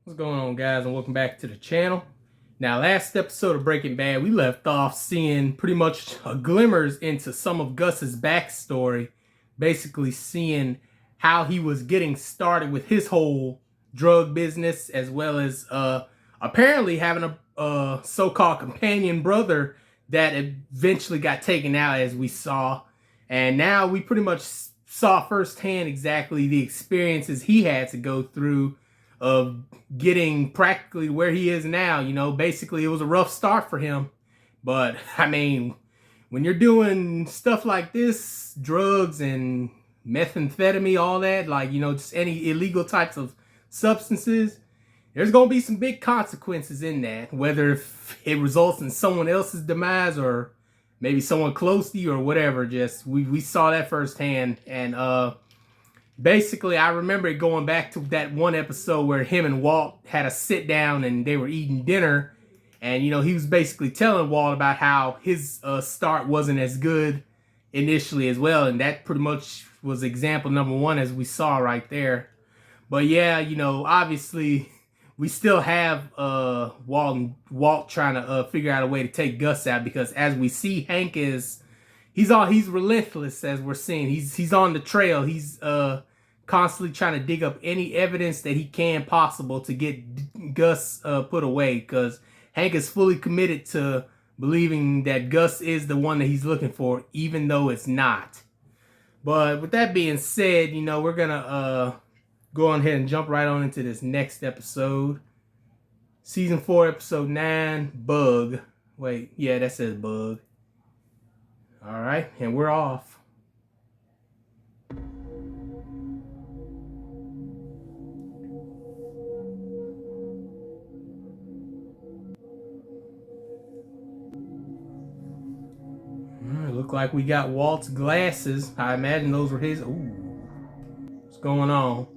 What's going on, guys, and welcome back to the channel. Now, last episode of Breaking Bad, we left off seeing pretty much glimmers into some of Gus's backstory, basically seeing how he was getting started with his whole drug business, as well as apparently having a so-called companion brother that eventually got taken out, as we saw. And now we pretty much saw firsthand exactly the experiences he had to go through of getting practically where he is now. You know, basically it was a rough start for him. But I mean, when you're doing stuff like this, drugs and methamphetamine, all that, like, you know, just any illegal types of substances, there's going to be some big consequences in that, whether if it results in someone else's demise or maybe someone close to you or whatever. Just we saw that firsthand. And basically, I remember it going back to that one episode where him and Walt had a sit down and they were eating dinner. And, you know, he was basically telling Walt about how his start wasn't as good initially as well. And that pretty much was example number one, as we saw right there. But yeah, you know, obviously we still have Walt trying to figure out a way to take Gus out, because as we see, Hank is he's relentless, as we're seeing. He's on the trail. He's constantly trying to dig up any evidence that he can possible to get Gus put away, because Hank is fully committed to believing that Gus is the one that he's looking for, even though it's not. But with that being said, you know, we're gonna go on ahead and jump right on into this next episode. Season 4, episode 9, Bug. Wait, yeah, that says Bug. Alright, and we're off. Look like we got Walt's glasses. I imagine those were his. Ooh. What's going on?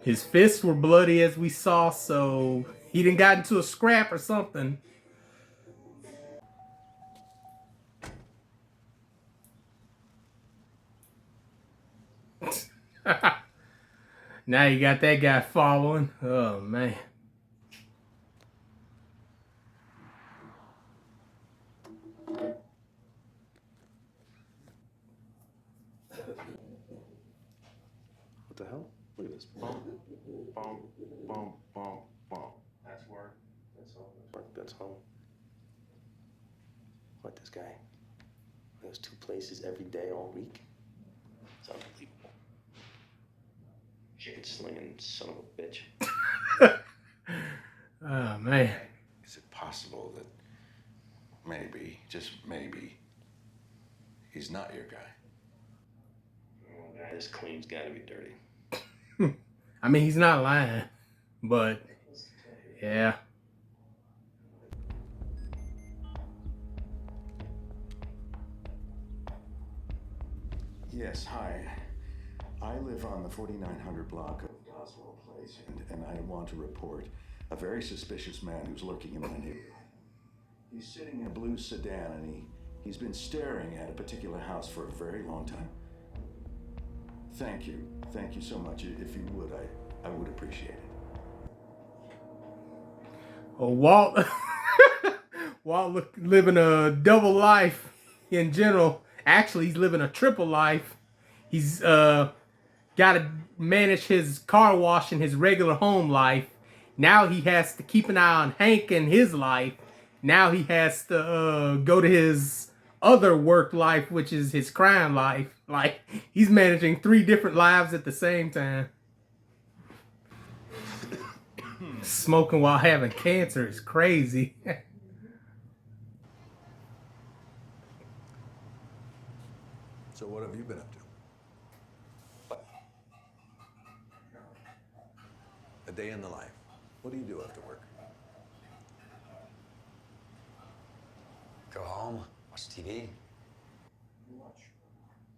His fists were bloody, as we saw, so he didn't got into a scrap or something. Now you got that guy following. Oh, man. What the hell? Look at this. Bump, bump, bump, bump, bump. That's work. That's home. That's home. What, this guy? Goes 2 places every day all week? It's unbelievable. Shit slinging son of a bitch. Oh, man. Is it possible that maybe, just maybe, he's not your guy? This clean's gotta be dirty. I mean, he's not lying, but yeah. Yes, hi. I live on the 4900 block of Goswell Place, and I want to report a very suspicious man who's lurking in my neighborhood. He's sitting in a blue sedan, and he's been staring at a particular house for a very long time. Thank you. Thank you so much. If you would, I would appreciate it. Oh, Walt. Walt living a double life in general. Actually, he's living a triple life. He's got to manage his car wash in his regular home life. Now he has to keep an eye on Hank and his life. Now he has to go to his other work life, which is his crime life. Like, he's managing 3 different lives at the same time. Smoking while having cancer is crazy. So what have you been up to? A day in the life. What do you do after work? Go home, watch TV.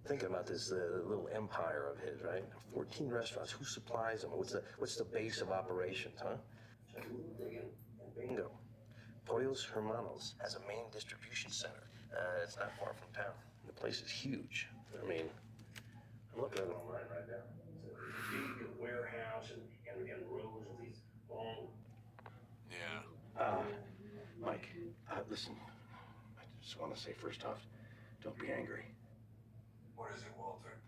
Thinking about this little empire of his, right? 14 restaurants. Who supplies them? What's the base of operations, huh? Bingo. Pollos Hermanos has a main distribution center. It's not far from town. The place is huge. I mean, I'm looking at it online right now. It's a big warehouse and rows of these long. Yeah. Mike, listen. I just want to say first off, don't be angry. What is it, Walter?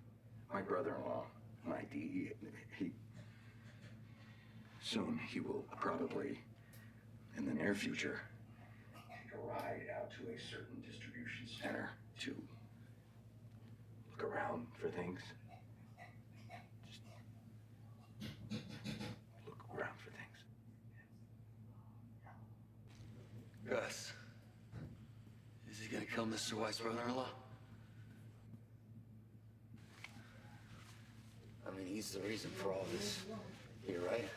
My brother-in-law, Mike, he soon he will probably, in the near future, take a ride out to a certain distribution center to look around for things. Just look around for things. Gus, is he gonna kill Mr. White's brother-in-law? I mean, he's the reason for all this here, right?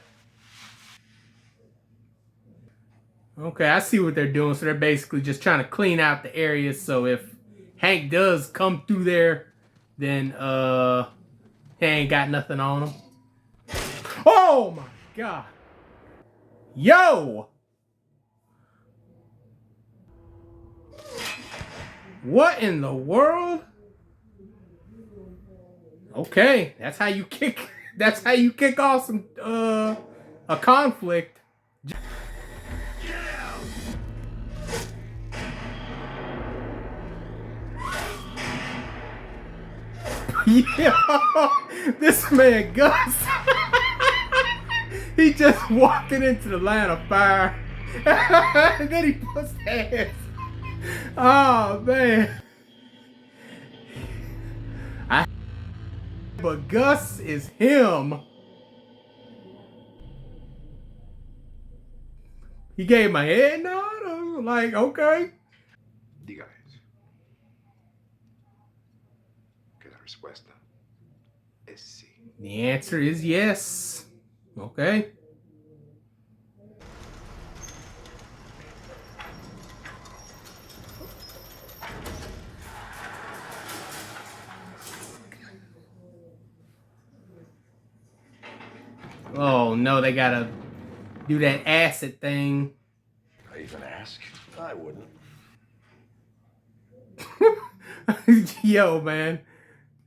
Okay, I see what they're doing. So they're basically just trying to clean out the area. So if Hank does come through there, then he ain't got nothing on him. Oh my God. Yo! What in the world? Okay, that's how you kick off some a conflict. Yo, this man Gus, he just walking into the line of fire, and then he puts hands. Oh man, but Gus is him. He gave him a head nod. I'm like, okay. Diga eso. Que la respuesta es sí. The answer is yes. Okay. Oh no, they gotta do that acid thing. I even ask. I wouldn't. Yo, man,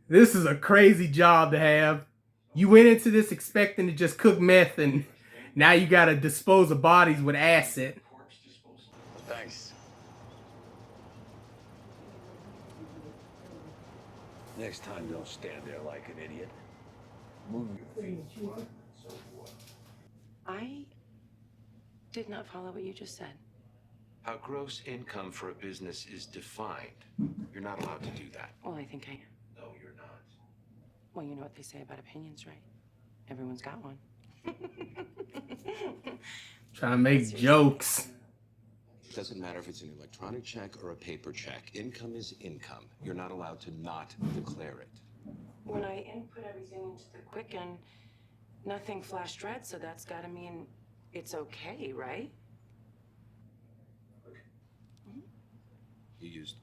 this is a crazy job to have. You went into this expecting to just cook meth, and now you gotta dispose of bodies with acid. Thanks. Next time, don't stand there like an idiot. Move your feet. So what? I did not follow what you just said. How gross income for a business is defined. You're not allowed to do that. Well, I think I am. No, you're not. Well, you know what they say about opinions, right? Everyone's got one. Trying to make jokes. It doesn't matter if it's an electronic check or a paper check. Income is income. You're not allowed to not declare it. When I input everything into the Quicken, nothing flashed red, so that's gotta mean it's okay, right? You used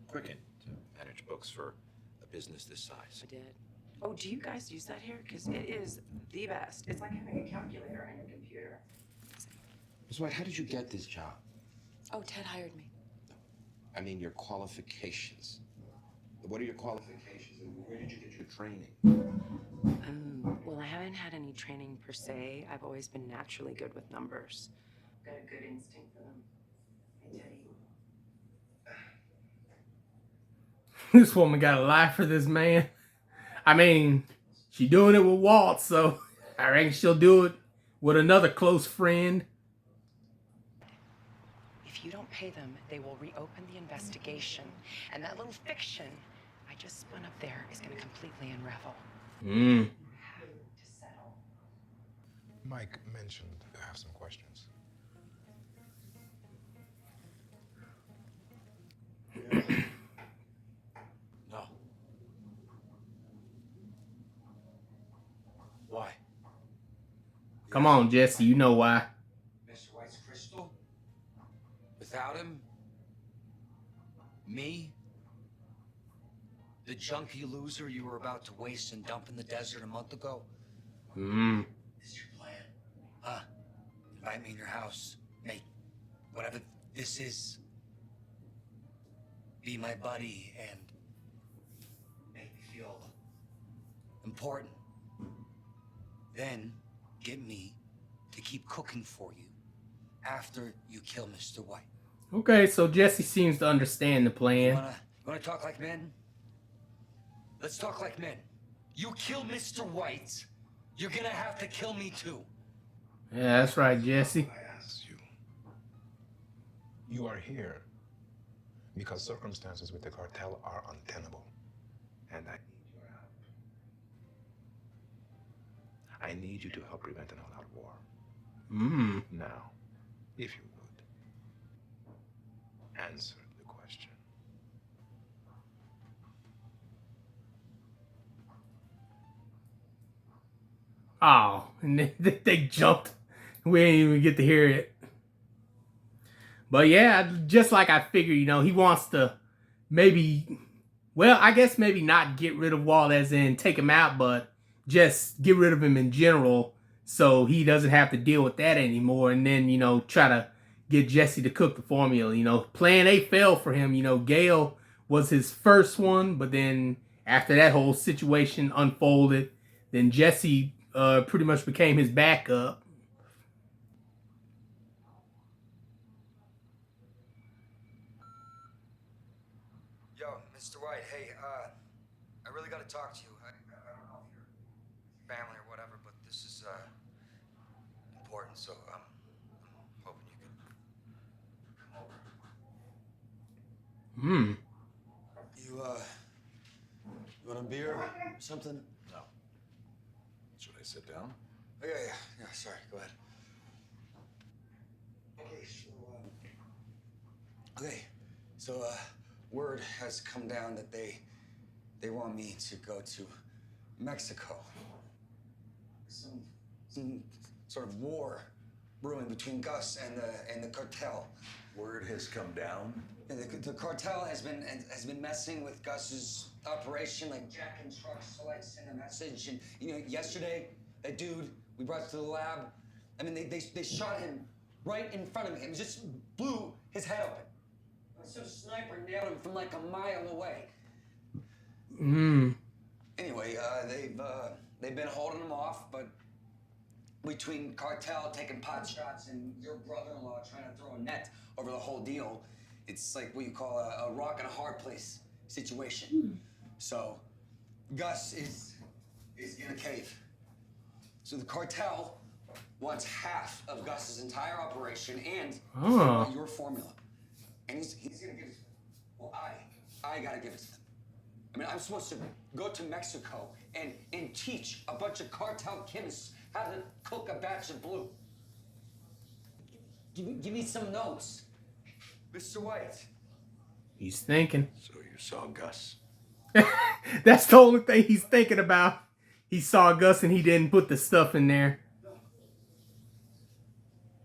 Quicken to manage books for a business this size. I did. Oh, do you guys use that here? Because it is the best. It's like having a calculator on your computer. So how did you get this job? Oh, Ted hired me. I mean, your qualifications. What are your qualifications and where did you get your training? Well, I haven't had any training per se. I've always been naturally good with numbers. Got a good instinct for them. I tell you. This woman got a lie for this man. I mean, she doing it with Walt, so I reckon she'll do it with another close friend. If you don't pay them, they will reopen the investigation. And that little fiction I just spun up there is going to completely unravel. Mm. To settle. Mike mentioned I have some questions. No. Why? Come on, Jesse, you know why. Mr. White's crystal? Without him? Me? The junkie loser you were about to waste and dump in the desert a month ago? Mm. This is your plan? Huh? Invite me in your house. Make whatever this is. be my buddy and make me feel important. Then get me to keep cooking for you after you kill Mr. White. Okay, so Jesse seems to understand the You plan. wanna talk like men? Let's talk like men. You kill Mr. White, you're gonna have to kill me too. Yeah, that's right, Jesse. I asked you. You are here because circumstances with the cartel are untenable, and I need your help. I need you to help prevent an all-out war. Now, if you would, answer the question. Oh, and they jumped. We didn't even get to hear it. But yeah, just like I figured, you know, he wants to maybe, well, I guess maybe not get rid of Walt as in take him out, but just get rid of him in general so he doesn't have to deal with that anymore. And then, you know, try to get Jesse to cook the formula. You know, plan A failed for him. You know, Gail was his first one, but then after that whole situation unfolded, then Jesse pretty much became his backup. Yo, Mr. White, hey, I really gotta talk to you. I don't know if you're family or whatever, but this is, important, so I'm hoping you can come over. You want a beer or something? No. Should I sit down? Oh, yeah, sorry, go ahead. Okay, so, word has come down that they want me to go to Mexico. Some sort of war brewing between Gus and the cartel. Word has come down. And the cartel has been messing with Gus's operation, like jacking trucks to like send a message. And you know, yesterday, that dude we brought to the lab, I mean, they shot him right in front of me and just blew his head open. Some sniper nailed him from like a mile away. Anyway, they've been holding him off, but between cartel taking pot shots and your brother-in-law trying to throw a net over the whole deal, it's like what you call a rock and a hard place situation. So Gus is in a cave. So the cartel wants half of Gus's entire operation and your formula. And he's gonna give it to them. Well, I gotta give it to them. I mean, I'm supposed to go to Mexico and teach a bunch of cartel chemists how to cook a batch of blue. Give me some notes, Mr. White. He's thinking. So you saw Gus. That's the only thing he's thinking about. He saw Gus and he didn't put the stuff in there.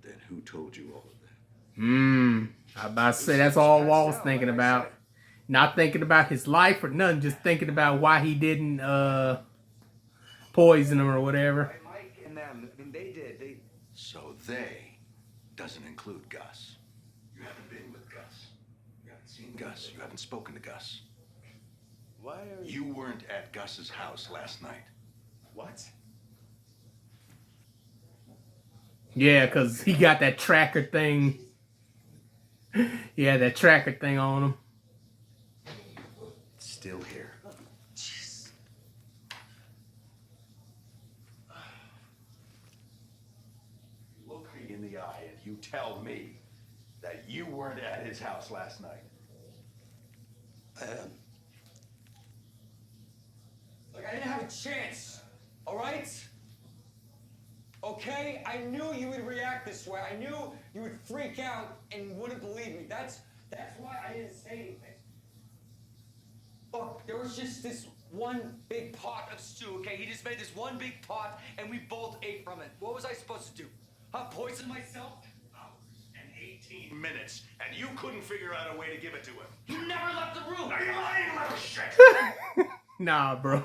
Then who told you all of that? I'm about to say that's all Walt was thinking about. Not thinking about his life or nothing, just thinking about why he didn't poison him or whatever. Mike and them, I mean, they did. So they doesn't include Gus. You haven't been with Gus. You haven't seen Gus. You haven't spoken to Gus. Why are You weren't at Gus's house last night. What? Yeah, because he got that tracker thing. Yeah, that tracker thing on him. Still here. Jeez. Look me in the eye and you tell me that you weren't at his house last night. Like, I didn't have a chance, all right? Okay? I knew you would react this way. I knew you would freak out and wouldn't believe me. That's why I didn't say anything. Look, there was just this one big pot of stew, okay? He just made this one big pot, and we both ate from it. What was I supposed to do? Poison myself? Hours and 18 minutes, and you couldn't figure out a way to give it to him. You never left the room! Are you lying, little shit? Nah, bro.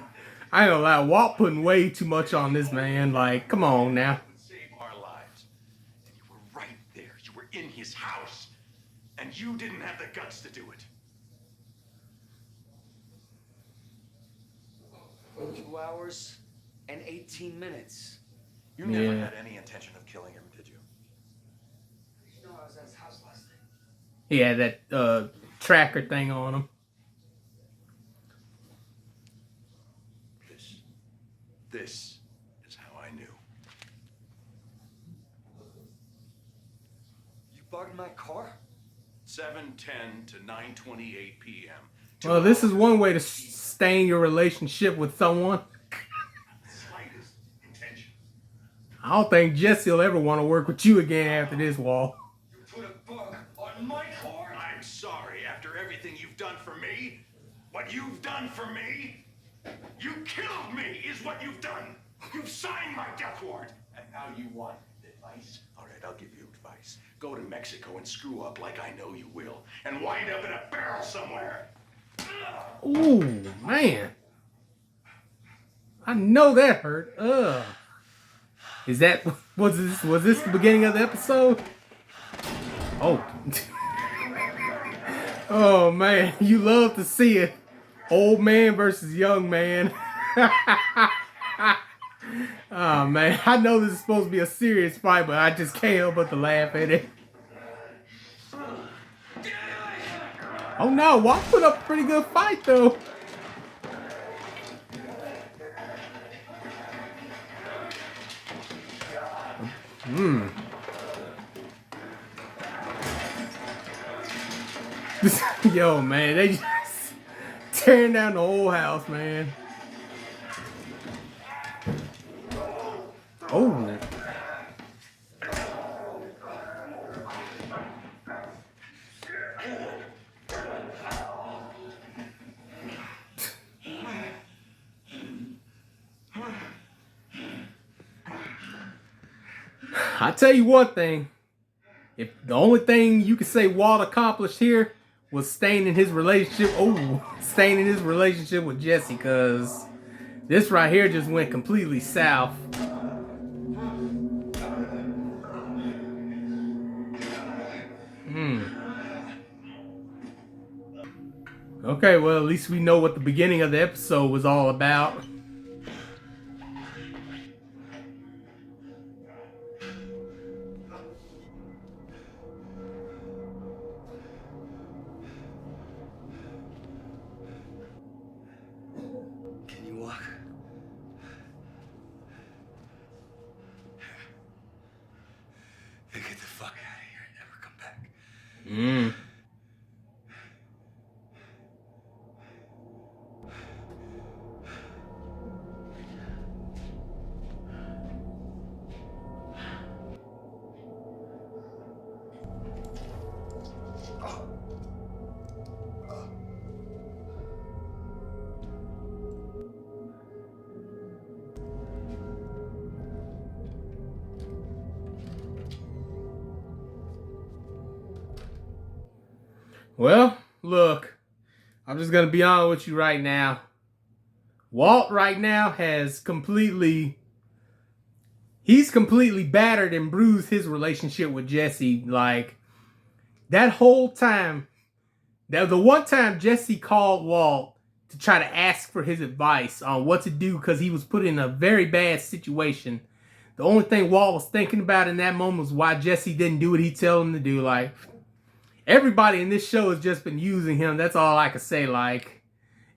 I ain't gonna lie. Walt putting way too much on this man. Like, come on now. Would save our lives. And you were right there. You were in his house. And you didn't have the guts to do it. 2 hours and 18 minutes. You never Yeah. had any intention of killing him, did you? You know I was at his house last night. He had that tracker thing on him. This is how I knew. You bugged my car? 7:10 to 9:28 p.m. Well, this is one way to stain your relationship with someone. Slightest intention. I don't think Jesse will ever want to work with you again after this, Walt. You put a bug on my car? I'm sorry after everything you've done for me. What you've done for me? You killed me is what you've done. You've signed my death warrant. And now you want advice? All right, I'll give you advice. Go to Mexico and screw up like I know you will. And wind up in a barrel somewhere. Ooh, man. I know that hurt. Ugh. Was this the beginning of the episode? Oh. Oh man, you love to see it. Old man versus young man. Oh man, I know this is supposed to be a serious fight, but I just can't help but to laugh at it. Oh no, Walt put up a pretty good fight though. Yo, man, they just tearing down the whole house, man. Oh. I tell you one thing. If the only thing you could say Walt accomplished here was staining his relationship, staining his relationship with Jesse, because this right here just went completely south. Okay, well, at least we know what the beginning of the episode was all about. Can you walk? Then get the fuck out of here and never come back. Well, look, I'm just going to be honest with you right now. Walt right now he's completely battered and bruised his relationship with Jesse. Like, that whole time, the one time Jesse called Walt to try to ask for his advice on what to do because he was put in a very bad situation. The only thing Walt was thinking about in that moment was why Jesse didn't do what he told him to do. Like, everybody in this show has just been using him. That's all I can say. Like,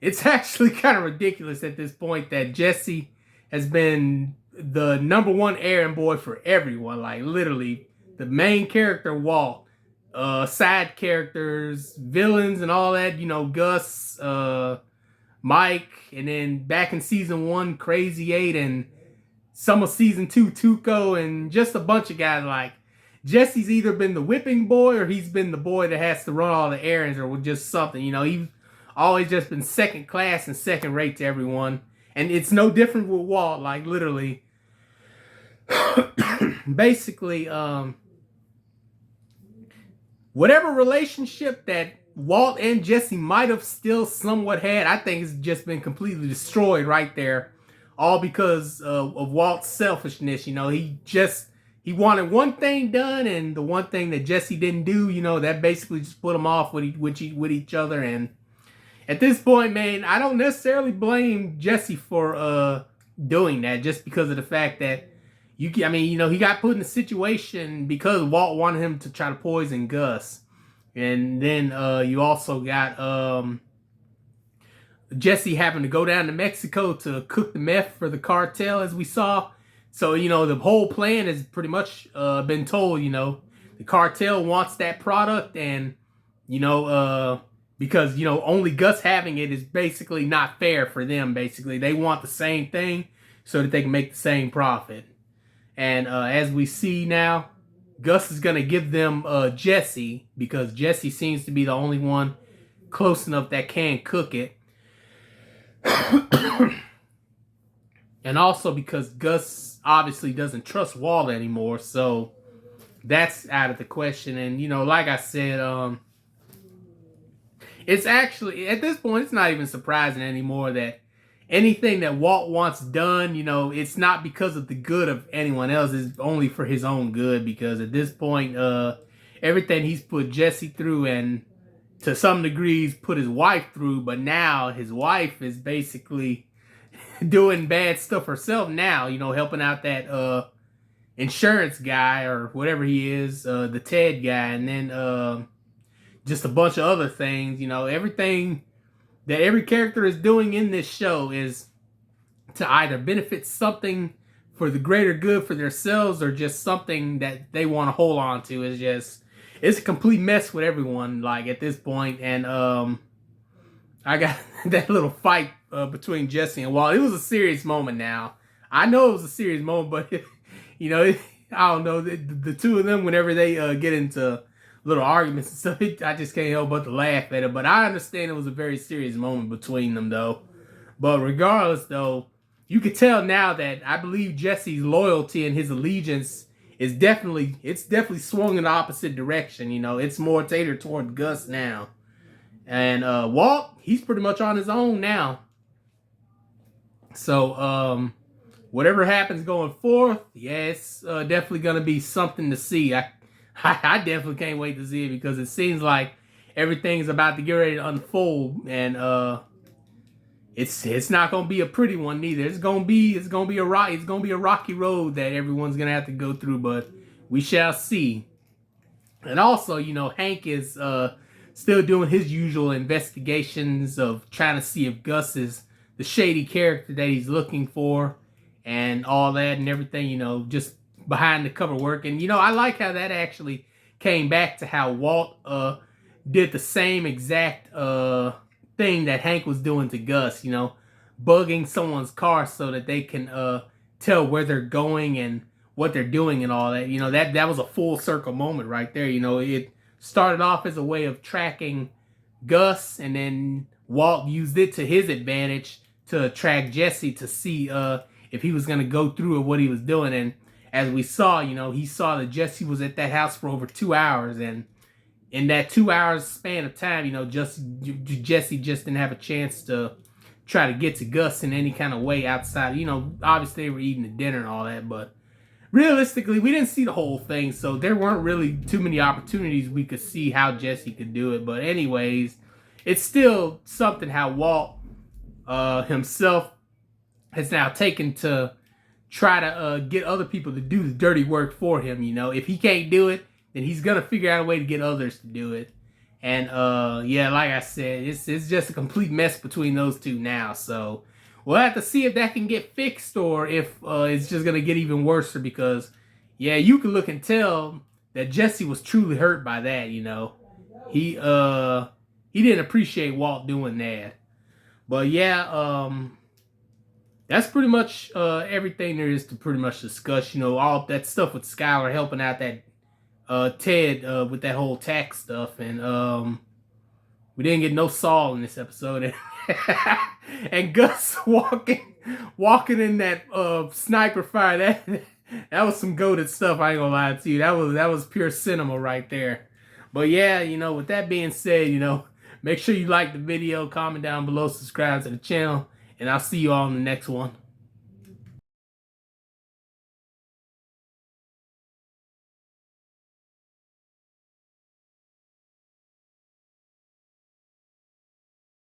it's actually kind of ridiculous at this point that Jesse has been the #1 errand boy for everyone. Like, literally, the main character, Walt, side characters, villains, and all that. You know, Gus, Mike, and then back in season 1, Crazy 8, and some of season 2, Tuco, and just a bunch of guys. Like, Jesse's either been the whipping boy or he's been the boy that has to run all the errands or just something. You know, he's always just been second class and second rate to everyone. And it's no different with Walt. Like, literally, basically, whatever relationship that Walt and Jesse might have still somewhat had, I think it's just been completely destroyed right there. All because of Walt's selfishness. You know, he wanted one thing done, and the one thing that Jesse didn't do, you know, that basically just put them off with each other. And at this point, man, I don't necessarily blame Jesse for doing that, just because of the fact that I mean, you know, he got put in a situation because Walt wanted him to try to poison Gus. And then you also got Jesse having to go down to Mexico to cook the meth for the cartel, as we saw. So, you know, the whole plan has pretty much been told, you know, the cartel wants that product, and, you know, because, you know, only Gus having it is basically not fair for them, basically. They want the same thing so that they can make the same profit. And as we see now, Gus is going to give them Jesse, because Jesse seems to be the only one close enough that can cook it. And also because Gus obviously doesn't trust Walt anymore, so that's out of the question. And, you know, like I said, it's actually, at this point, it's not even surprising anymore that anything that Walt wants done, you know, it's not because of the good of anyone else. It's only for his own good, because at this point, everything he's put Jesse through, and to some degrees put his wife through, but now his wife is basically doing bad stuff herself now, you know, helping out that insurance guy or whatever he is, the Ted guy, and then just a bunch of other things. You know, everything that every character is doing in this show is to either benefit something for the greater good for themselves, or just something that they want to hold on to. It's a complete mess with everyone, like, at this point. And I got that little fight between Jesse and Walt. It was a serious moment now. I know it was a serious moment, but, you know, I don't know. The two of them, whenever they get into little arguments and stuff, I just can't help but to laugh at it. But I understand it was a very serious moment between them, though. But regardless, though, you could tell now that I believe Jesse's loyalty and his allegiance is definitely swung in the opposite direction. You know, it's more catered toward Gus now. And Walt, he's pretty much on his own now. So whatever happens going forth, yeah, it's definitely going to be something to see. I definitely can't wait to see it, because it seems like everything's about to get ready to unfold, and it's not going to be a pretty one neither. It's going to be a rocky road that everyone's going to have to go through, but we shall see. And also, you know, Hank is still doing his usual investigations of trying to see if Gus is the shady character that he's looking for, and all that and everything, you know, just behind the cover work. And, you know, I like how that actually came back to how Walt did the same exact thing that Hank was doing to Gus, you know, bugging someone's car so that they can tell where they're going and what they're doing and all that. You know, that was a full circle moment right there. You know, it started off as a way of tracking Gus, and then Walt used it to his advantage to track Jesse to see if he was going to go through with what he was doing. And as we saw, you know, he saw that Jesse was at that house for over 2 hours, and in that 2 hours span of time, you know, Jesse just didn't have a chance to try to get to Gus in any kind of way outside. You know, obviously they were eating the dinner and all that, but realistically, we didn't see the whole thing, so there weren't really too many opportunities we could see how Jesse could do it. But anyways, it's still something how Walt himself has now taken to try to get other people to do the dirty work for him. You know, if he can't do it, then he's gonna figure out a way to get others to do it. And yeah, like I said, it's just a complete mess between those two now. So we'll have to see if that can get fixed, or if it's just gonna get even worse. Because yeah, you can look and tell that Jesse was truly hurt by that. You know, he didn't appreciate Walt doing that. But yeah, that's pretty much everything there is to pretty much discuss. You know, all that stuff with Skylar helping out that Ted with that whole tax stuff, and we didn't get no Saul in this episode. And Gus walking in that sniper fire, that was some goated stuff. I ain't gonna lie to you. That was pure cinema right there. But yeah, you know, with that being said, you know, make sure you like the video, comment down below, subscribe to the channel, and I'll see you all in the next one.